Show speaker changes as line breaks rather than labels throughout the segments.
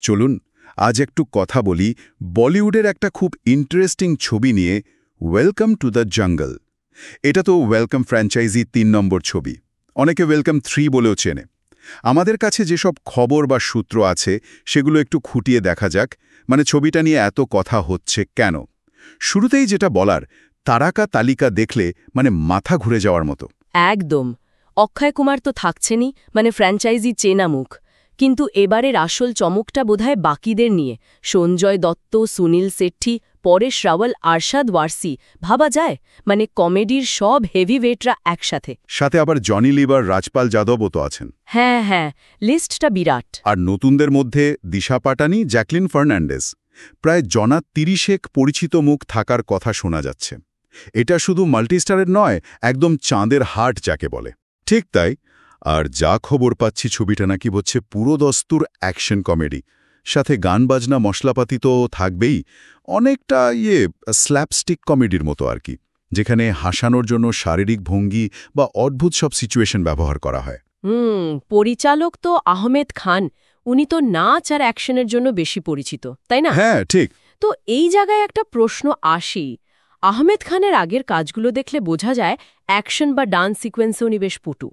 চলুন আজ একটু কথা বলি বলিউডের একটা খুব ইন্টারেস্টিং ছবি নিয়ে, ওয়েলকাম টু দ্য জঙ্গল। এটা তো ওয়েলকাম ফ্র্যাঞ্চাইজি ৩ নম্বর ছবি, অনেকে ওয়েলকাম 3 বলেও চেনে। আমাদের কাছে যেসব খবর বা সূত্র আছে সেগুলো একটু খুঁটিয়ে দেখা যাক, মানে ছবিটা নিয়ে এত কথা হচ্ছে কেন। শুরুতেই যেটা বলার, তারকা তালিকা দেখলে মানে মাথা ঘুরে যাওয়ার মতো।
একদম। অক্ষয় কুমার তো থাকছেনই, মানে ফ্র্যাঞ্চাইজি চেনা মুখ। কিন্তু এবারের আসল চমকটা বোধহয় বাকিদের নিয়ে। সঞ্জয় দত্ত, সুনীল শেট্টি, পরেশ রাওয়াল, আরশাদ ওয়ারসি। ভাবা যায়, মানে কমেডির সব হেভিওয়েটরা একসাথে।
সাথে আবার জনি লিভার, রাজপাল যাদবও তো আছেন।
হ্যাঁ, লিস্টটা বিরাট।
আর নতুনদের মধ্যে দিশা পাটানি, জ্যাকলিন ফার্নান্ডেজ। প্রায় জনা ৩০ পরিচিত মুখ থাকার কথা শোনা যাচ্ছে। এটা শুধু মাল্টিস্টারের নয়, একদম চাঁদের হাট যাকে বলে। ঠিক তাই। আর যা খবর পাচ্ছি, ছবিটা নাকি হচ্ছে পুরো দস্তুর অ্যাকশন কমেডি, সাথে গান বাজনা মশলাপাতি তো থাকবেই। অনেকটা স্ল্যাপস্টিক কমেডির মতো আর কি, যেখানে হাসানোর জন্য শারীরিক ভঙ্গি বা অদ্ভুত সব সিচুয়েশন ব্যবহার করা হয়।
পরিচালক তো আহমেদ খান। উনি তো নাচ আর অ্যাকশনের জন্য বেশি পরিচিত, তাই না?
হ্যাঁ, ঠিক।
তো এই জায়গায় একটা প্রশ্ন আসেই। আহমেদ খানের আগের কাজগুলো দেখলে বোঝা যায় অ্যাকশন বা ডান্স সিকোয়েন্সে উনি বেশ পটু।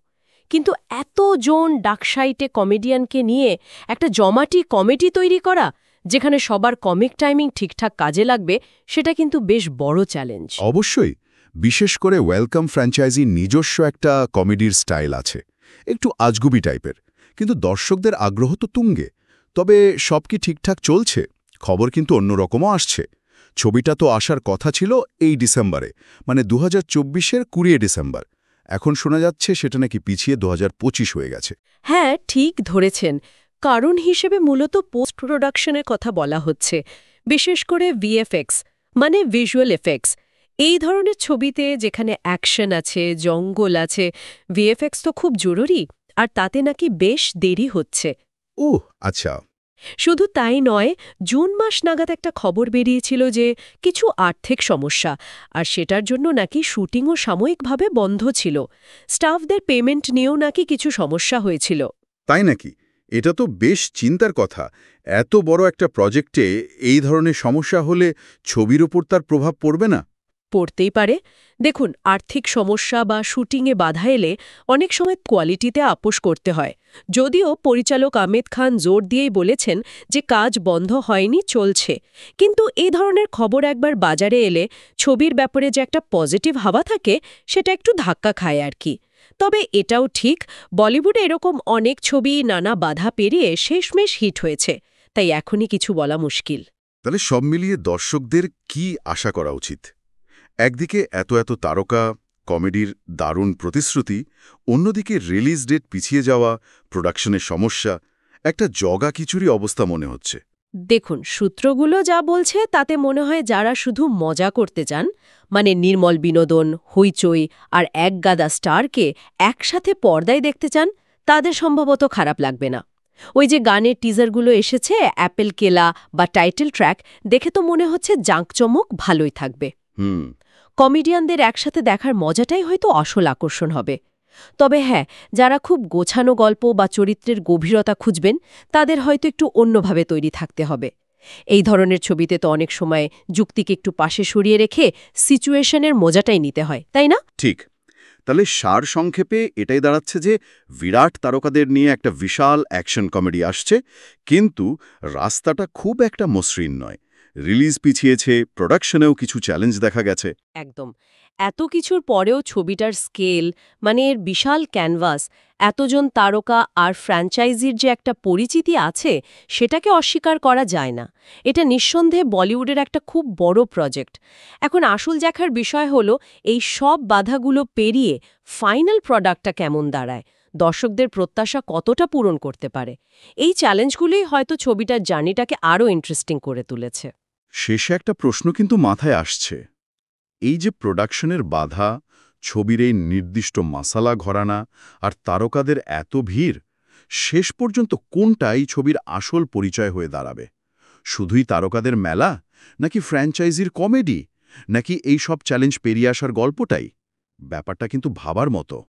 কিন্তু এতজন ডাকসাইটে কমেডিয়ানকে নিয়ে একটা জমাটি কমেডি তৈরি করা, যেখানে সবার কমিক টাইমিং ঠিকঠাক কাজে লাগবে, সেটা কিন্তু বেশ বড় চ্যালেঞ্জ।
অবশ্যই। বিশেষ করে ওয়েলকাম ফ্র্যাঞ্চাইজির নিজস্ব একটা কমেডির স্টাইল আছে, একটু আজগুবি টাইপের। কিন্তু দর্শকদের আগ্রহ তো তুঙ্গে। তবে সব কি ঠিকঠাক চলছে? খবর কিন্তু অন্যরকমও আসছে। ছবিটা তো আসার কথা ছিল এই ডিসেম্বরে, মানে ২০২৪-এর ২০ ডিসেম্বর। এখন শোনা যাচ্ছে সেটা নাকি পিছিয়ে ২০২৫ হয়ে গেছে।
হ্যাঁ, ঠিক ধরেছেন। কারণ হিসেবে মূলত পোস্ট প্রোডাকশনের কথা বলা হচ্ছে, বিশেষ করে ভিএফএক্স, মানে ভিজুয়াল এফেক্টস। এই ধরনের ছবিতে যেখানে অ্যাকশন আছে, জঙ্গল আছে, ভিএফএক্স তো খুব জরুরি, আর তাতে নাকি বেশ দেরি হচ্ছে।
ওহ, আচ্ছা।
শুধু তাই নয়, জুন মাস নাগাদ একটা খবর বেরিয়েছিল যে কিছু আর্থিক সমস্যা, আর সেটার জন্য নাকি শুটিংও সাময়িকভাবে বন্ধ ছিল। স্টাফদের পেমেন্ট নিয়েও নাকি কিছু সমস্যা হয়েছিল।
তাই নাকি? এটা তো বেশ চিন্তার কথা। এত বড় একটা প্রজেক্টে এই ধরনের সমস্যা হলে ছবির উপর তার প্রভাব পড়বে না?
পড়তেই পারে। দেখুন, আর্থিক সমস্যা বা শুটিংয়ে বাধা এলে অনেক সময় কোয়ালিটিতে আপোস করতে হয়। যদিও পরিচালক আহমেদ খান জোর দিয়েই বলেছেন যে কাজ বন্ধ হয়নি, চলছে। কিন্তু এই ধরনের খবর একবার বাজারে এলে ছবির ব্যাপারে যে একটা পজিটিভ হাওয়া থাকে, সেটা একটু ধাক্কা খায় আর কি। তবে এটাও ঠিক, বলিউডে এরকম অনেক ছবি নানা বাধা পেরিয়ে শেষমেশ হিট হয়েছে। তাই এখনই কিছু বলা মুশকিল।
তাহলে সব মিলিয়ে দর্শকদের কি আশা করা উচিত? একদিকে এত তারকা, কমেডির দারুণ প্রতিশ্রুতি, অন্যদিকে রিলিজ ডেট পিছিয়ে যাওয়া, প্রোডাকশনের সমস্যা, একটা জগা খিচুড়ি অবস্থা মনে হচ্ছে।
দেখুন, সূত্রগুলো যা বলছে তাতে মনে হয় যারা শুধু মজা করতে চান, মানে নির্মল বিনোদন, হইচই আর একগাদা স্টারকে একসাথে পর্দায় দেখতে চান, তাদের সম্ভবত খারাপ লাগবে না। ওই যে গানের টিজারগুলো এসেছে, অ্যাপেল কেলা বা টাইটেল ট্র্যাক, দেখে তো মনে হচ্ছে জাঁকজমক ভালোই থাকবে।
হুম।
কমেডিয়ানদের একসাথে দেখার মজাটাই হয়তো আসল আকর্ষণ হবে। তবে হ্যাঁ, যারা খুব গোছানো গল্প বা চরিত্রের গভীরতা খুঁজবেন, তাদের হয়তো একটু অন্যভাবে তৈরি থাকতে হবে। এই ধরনের ছবিতে তো অনেক সময় যুক্তিকে একটু পাশে সরিয়ে রেখে সিচুয়েশনের মজাটাই নিতে হয়, তাই না?
ঠিক। তাহলে সার সংক্ষেপে এটাই দাঁড়াচ্ছে যে বিরাট তারকাদের নিয়ে একটা বিশাল অ্যাকশন কমেডি আসছে, কিন্তু রাস্তাটা খুব একটা মসৃণ নয়। রিলিজ পিছিয়েছে, প্রোডাকশনেও কিছু চ্যালেঞ্জ দেখা গেছে।
একদম। এত কিছুর পরেও ছবিটার স্কেল, মানে এর বিশাল ক্যানভাস, এতজন তারকা আর ফ্র্যাঞ্চাইজির যে একটা পরিচিতি আছে, সেটাকে অস্বীকার করা যায় না। এটা নিঃসন্দেহে বলিউডের একটা খুব বড় প্রজেক্ট। এখন আসল দেখার বিষয় হলো এই সব বাধাগুলো পেরিয়ে ফাইনাল প্রোডাক্টটা কেমন দাঁড়ায়, দর্শকদের প্রত্যাশা কতটা পূরণ করতে পারে। এই চ্যালেঞ্জগুলোই হয়তো ছবিটার জার্নিটাকে আরও ইন্টারেস্টিং করে তুলেছে।
শেষে একটা প্রশ্ন কিন্তু মাথায় আসছে। এই যে প্রোডাকশনের বাধা, ছবির এই নির্দিষ্ট মাসালা ঘরানা আর তারকাদের এত ভিড়, শেষ পর্যন্ত কোনটা এই ছবির আসল পরিচয় হয়ে দাঁড়াবে? শুধুই তারকাদের মেলা, নাকি ফ্র্যাঞ্চাইজির কমেডি, নাকি এই সব চ্যালেঞ্জ পেরিয়ে আসার গল্পটাই? ব্যাপারটা কিন্তু ভাবার মতো।